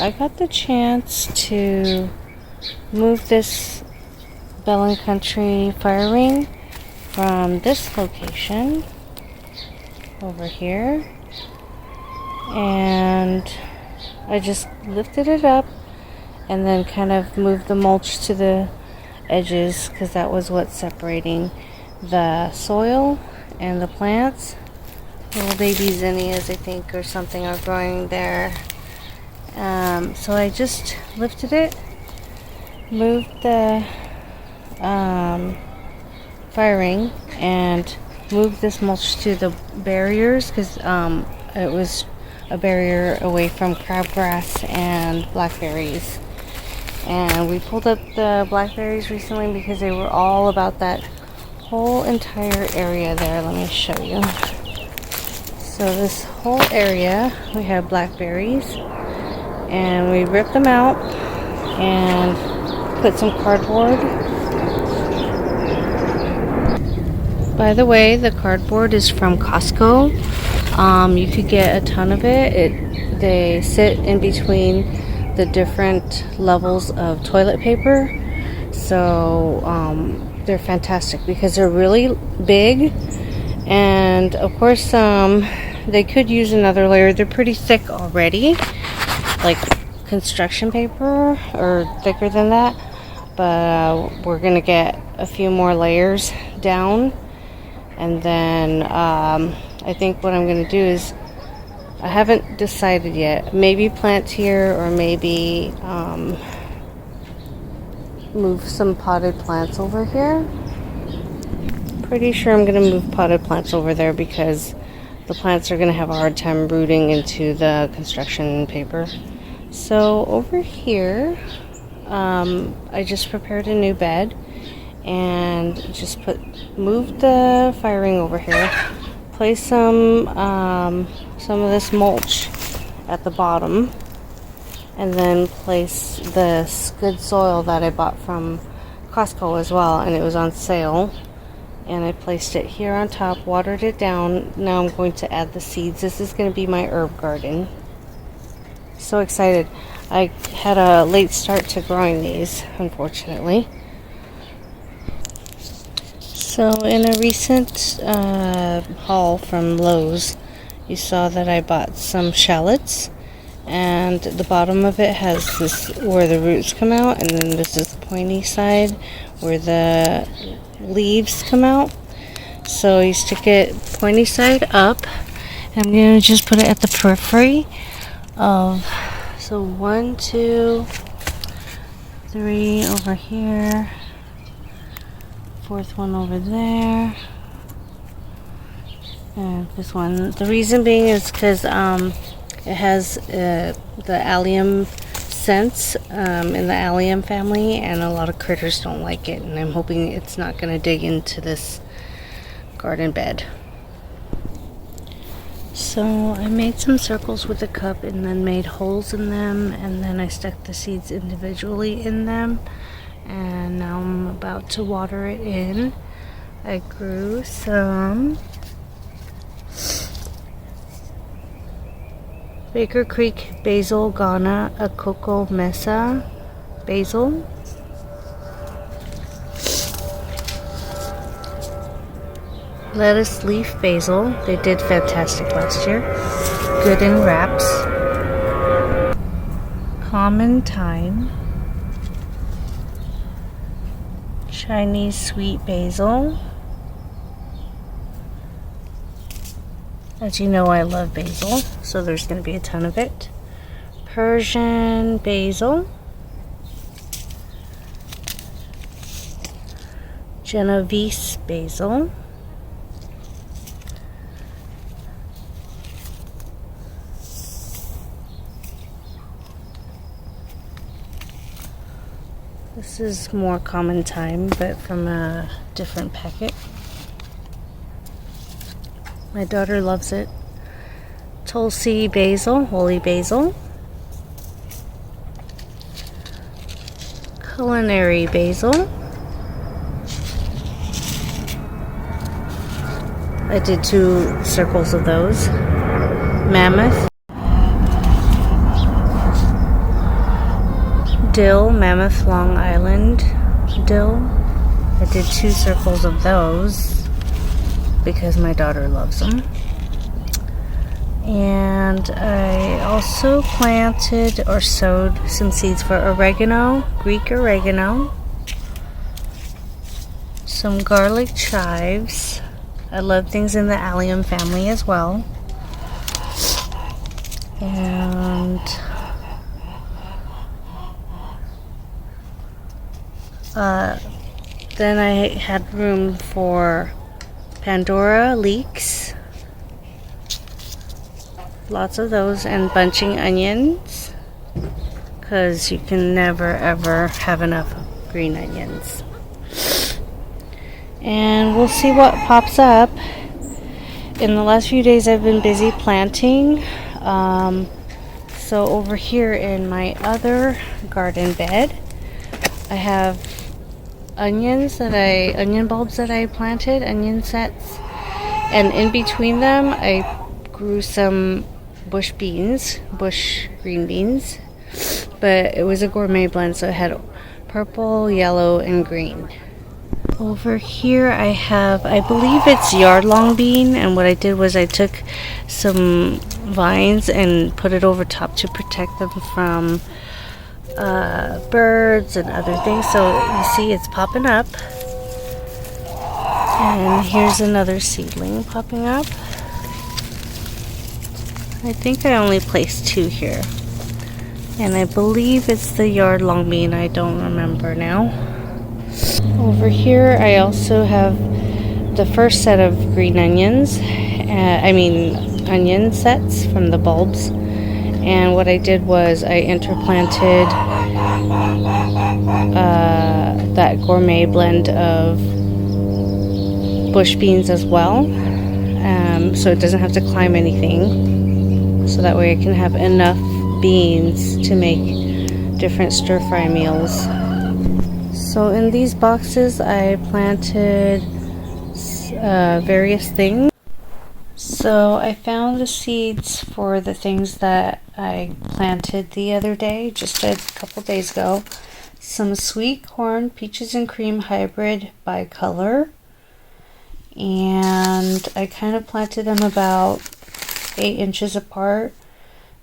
I got the chance to move this Bell & Country fire ring from this location over here, and I just lifted it up and then kind of moved the mulch to the edges because that was what's separating the soil and the plants. Little baby zinnias, I think, or something are growing there. So I just lifted it, moved the fire ring, and moved this mulch to the barriers because it was a barrier away from crabgrass and blackberries. And we pulled up the blackberries recently because they were all about that whole entire area there. Let me show you. So this whole area, we have blackberries, and we ripped them out and put some cardboard. By the way, the cardboard is from Costco. You could get a ton of it. They sit in between the different levels of toilet paper, so they're fantastic because they're really big, and of course they could use another layer. They're pretty thick already, like construction paper or thicker than that, but we're gonna get a few more layers down, and then I think what I'm gonna do is, I haven't decided yet, maybe plant here or maybe move some potted plants over here. Pretty sure I'm gonna move potted plants over there because the plants are gonna have a hard time rooting into the construction paper. So over here, I just prepared a new bed and just moved the fire ring over here, place some of this mulch at the bottom, and then place this good soil that I bought from Costco as well, and it was on sale, and I placed it here on top, watered it down. Now I'm going to add the seeds. This is going to be my herb garden. So excited. I had a late start to growing these, unfortunately. So in a recent haul from Lowe's, you saw that I bought some shallots, and the bottom of it has this where the roots come out, and then this is the pointy side where the leaves come out. So you stick it pointy side up, and I'm going to just put it at the periphery of, so 1, 2, 3 over here, fourth one over there, and this one. The reason being is because it has the allium scents in the allium family, and a lot of critters don't like it, and I'm hoping it's not going to dig into this garden bed. So I made some circles with a cup and then made holes in them, and then I stuck the seeds individually in them, and now I'm about to water it in. I grew some Baker Creek basil, Ghana, a cocoa mesa basil, lettuce leaf basil. They did fantastic last year. Good in wraps. Common thyme, Chinese sweet basil. As you know, I love basil, so there's going to be a ton of it. Persian basil, Genovese basil, this is more common thyme, but from a different packet. My daughter loves it. Tulsi basil, holy basil. Culinary basil. I did 2 circles of those. Mammoth. dill, Mammoth Long Island dill. I did 2 circles of those because my daughter loves them. And I also planted or sowed some seeds for oregano, Greek oregano, some garlic chives. I love things in the allium family as well. And then I had room for Pandora leeks, lots of those, and bunching onions, because you can never ever have enough green onions. And we'll see what pops up. In the last few days I've been busy planting. So over here in my other garden bed, I have onion bulbs that I planted, onion sets, and in between them I grew some bush green beans, but it was a gourmet blend, so it had purple, yellow, and green. Over here I have, I believe it's yard-long bean, and what I did was I took some vines and put it over top to protect them from birds and other things. So you see it's popping up, and here's another seedling popping up. I think I only placed 2 here, and I believe it's the yard-long bean. I don't remember now. Over here I also have the first set of green onions, onion sets from the bulbs, and what I did was I interplanted that gourmet blend of bush beans as well, so it doesn't have to climb anything, so that way I can have enough beans to make different stir-fry meals. So in these boxes I planted various things. So I found the seeds for the things that I planted the other day, just a couple days ago. Some sweet corn, peaches and cream hybrid bicolor. And I kind of planted them about 8 inches apart,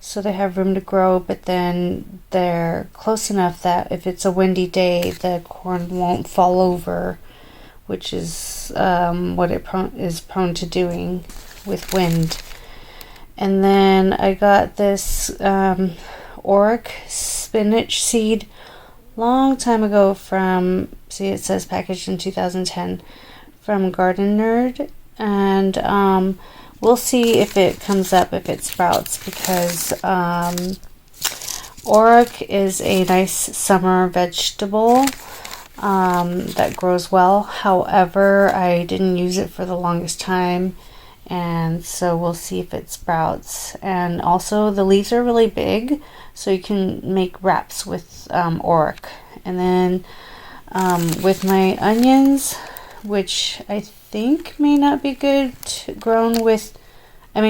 so they have room to grow, but then they're close enough that if it's a windy day, the corn won't fall over, which is what it is prone to doing with wind. And then I got this oric spinach seed long time ago from, see it says packaged in 2010, from Garden Nerd, and we'll see if it comes up, if it sprouts, because oric is a nice summer vegetable that grows well. However, I didn't use it for the longest time, and so we'll see if it sprouts. And also the leaves are really big, so you can make wraps with oric. And then with my onions, which I think may not be good grown with, I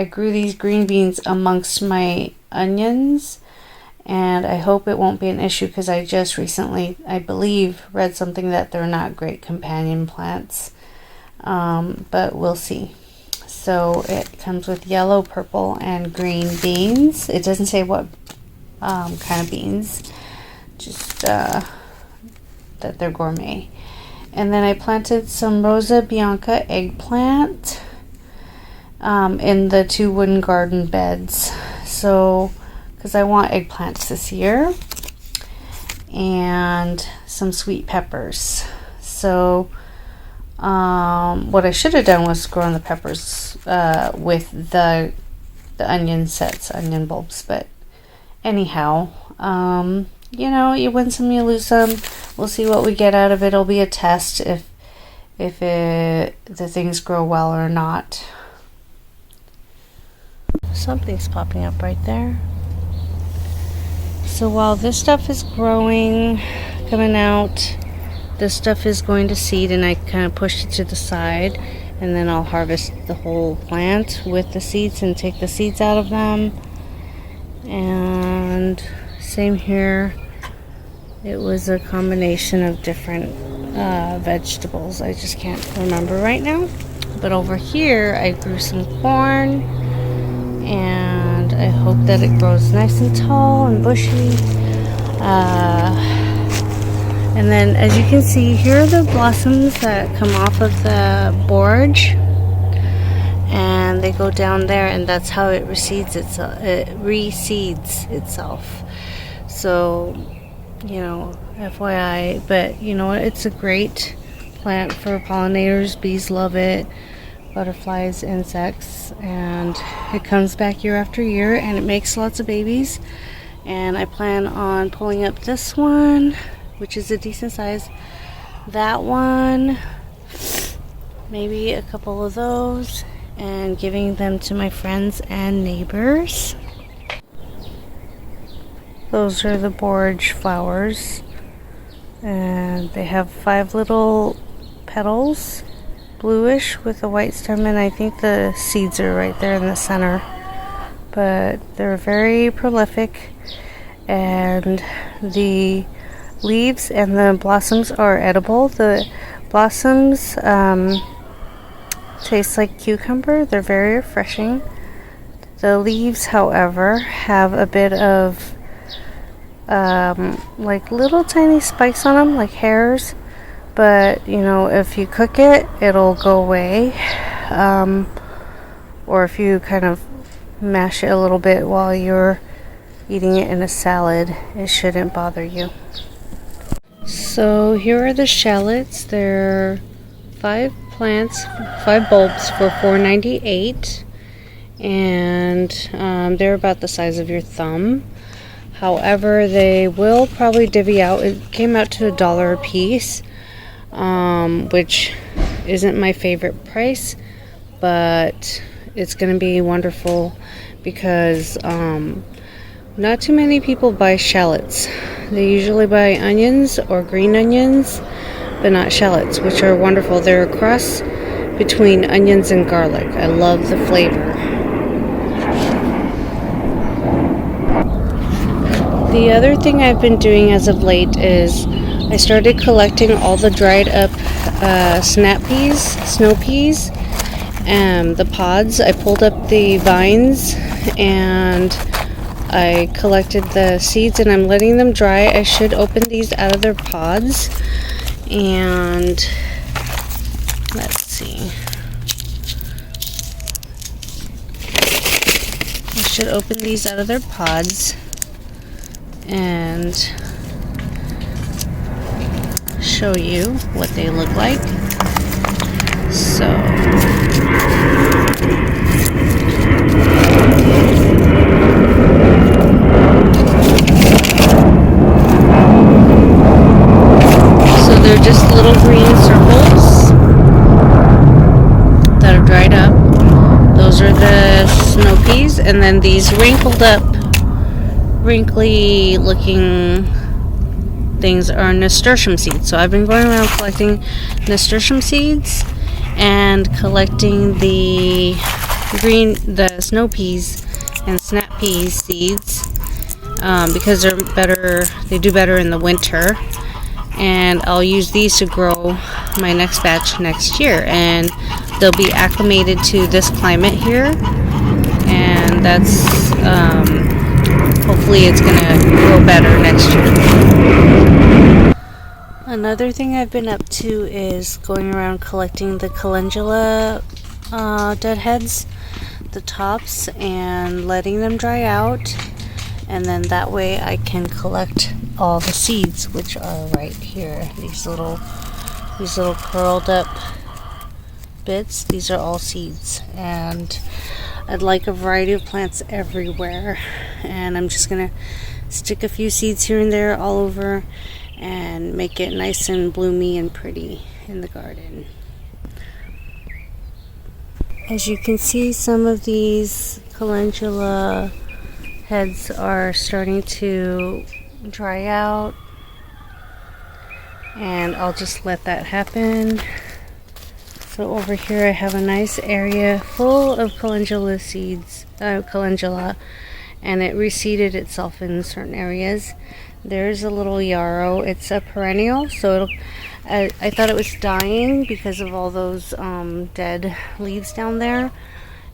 grew these green beans amongst my onions, and I hope it won't be an issue, because I just recently, I believe, read something that they're not great companion plants, but we'll see. So it comes with yellow, purple, and green beans. It doesn't say what kind of beans, just that they're gourmet. And then I planted some Rosa Bianca eggplant in the 2 wooden garden beds. So, because I want eggplants this year. And some sweet peppers. So, what I should have done was grown the peppers with the onion sets, onion bulbs. But anyhow, you know, you win some, you lose some. We'll see what we get out of it. It'll be a test if the things grow well or not. Something's popping up right there. So while this stuff is growing, coming out, this stuff is going to seed, and I kind of pushed it to the side, and then I'll harvest the whole plant with the seeds and take the seeds out of them and Same here. It was a combination of different vegetables. I just can't remember right now. But over here, I grew some corn, and I hope that it grows nice and tall and bushy. And then, as you can see, here are the blossoms that come off of the borage, and they go down there, and that's how it reseeds itself. So, you know, FYI, but you know what? It's a great plant for pollinators. Bees love it, butterflies, insects, and it comes back year after year, and it makes lots of babies. And I plan on pulling up this one, which is a decent size. That one, maybe a couple of those, and giving them to my friends and neighbors. Those are the borage flowers, and they have 5 little petals, bluish with a white stem, and I think the seeds are right there in the center. But they're very prolific, and the leaves and the blossoms are edible. The blossoms taste like cucumber. They're very refreshing. The leaves, however, have a bit of like little tiny spikes on them, like hairs. But you know, if you cook it, it'll go away. Or if you kind of mash it a little bit while you're eating it in a salad, it shouldn't bother you. So here are the shallots. They're 5 plants, 5 bulbs for $4.98, and they're about the size of your thumb. However, they will probably divvy out. It came out to $1 a piece, which isn't my favorite price, but it's going to be wonderful because not too many people buy shallots. They usually buy onions or green onions, but not shallots, which are wonderful. They're a cross between onions and garlic. I love the flavor. The other thing I've been doing as of late is I started collecting all the dried up snap peas, snow peas, and the pods. I pulled up the vines and I collected the seeds, and I'm letting them dry. I should open these out of their pods, and let's see. I should open these out of their pods and show you what they look like. So they're just little green circles that are dried up. Those are the snow peas, and then these wrinkled up, wrinkly looking things are nasturtium seeds. So I've been going around collecting nasturtium seeds and collecting the snow peas and snap peas seeds because they're better. They do better in the winter. And I'll use these to grow my next batch next year, and they'll be acclimated to this climate here, and that's hopefully it's gonna grow better next year. Another thing I've been up to is going around collecting the calendula deadheads, the tops, and letting them dry out, and then that way I can collect all the seeds, which are right here. These little curled up bits, these are all seeds, and I'd like a variety of plants everywhere, and I'm just gonna stick a few seeds here and there all over and make it nice and bloomy and pretty in the garden. As you can see, some of these calendula heads are starting to dry out, and I'll just let that happen. So over here I have a nice area full of calendula seeds, calendula, and it reseeded itself in certain areas. There's a little yarrow. It's a perennial, so I thought it was dying because of all those dead leaves down there,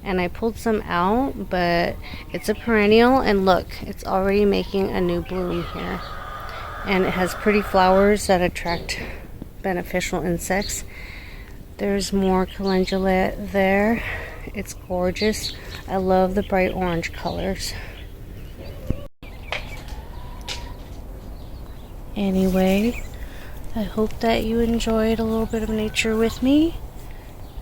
and I pulled some out, but it's a perennial, and look, it's already making a new bloom here, and it has pretty flowers that attract beneficial insects. There's more calendula there. It's gorgeous. I love the bright orange colors. Anyway, I hope that you enjoyed a little bit of nature with me,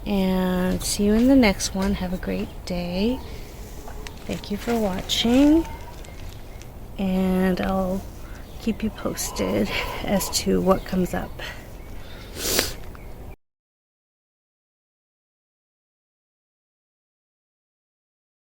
and see you in the next one. Have a great day. Thank you for watching, and I'll keep you posted as to what comes up.